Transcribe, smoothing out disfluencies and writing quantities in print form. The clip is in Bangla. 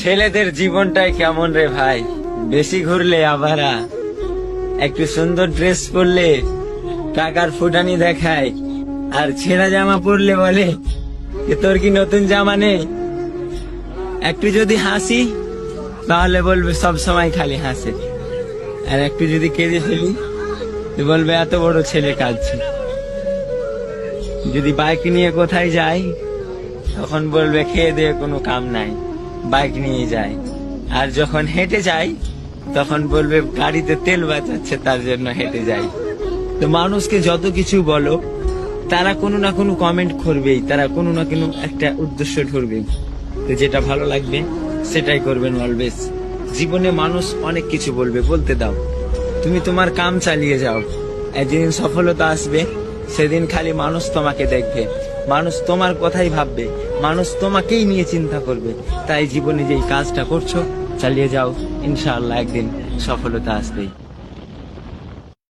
ছেলেদের জীবনটাই কেমন রে ভাই, বেশি ঘুরলে আবারা, একটু সুন্দর ড্রেস পরলে টাকার ফুটানি দেখায়, আর ছেঁড়া জামা পরলে বলে যে তোর কি নতুন জামা নেই। একটু যদি হাসি তাহলে বলবে সব সময় খালি হাসে, আর একটু যদি কেঁদে ফেলি তো বলবে এত বড় ছেলে কাঁদছে। যদি বাইক নিয়ে কোথায় যাই তখন বলবে খেয়ে দিয়ে কোনো কাম নাই, বাইক নিয়ে যায়। আর যখন হেঁটে যাই তখন বলবে গাড়িতে তেল বাঁচাচ্ছে তার জন্য হেঁটে যাই। তো মানুষকে যত কিছু বলো, তারা কোনো না কোনো কমেন্ট করবেই, তারা কোনো না কোনো একটা উদ্দেশ্য ধরবেই। তো যেটা ভালো লাগবে সেটাই করবেন অলওয়েজ। জীবনে মানুষ অনেক কিছু বলবে, বলতে দাও, তুমি তোমার কাম চালিয়ে যাও। একদিন সফলতা আসবে, সেদিন খালি মানুষ তোমাকে দেখবে, মানুষ তোমার কথাই ভাববে, মানুষ তোমাকেই নিয়ে চিন্তা করবে। তাই জীবনে যেই কাজটা করছো চালিয়ে যাও, ইনশাআল্লাহ একদিন সফলতা আসবেই।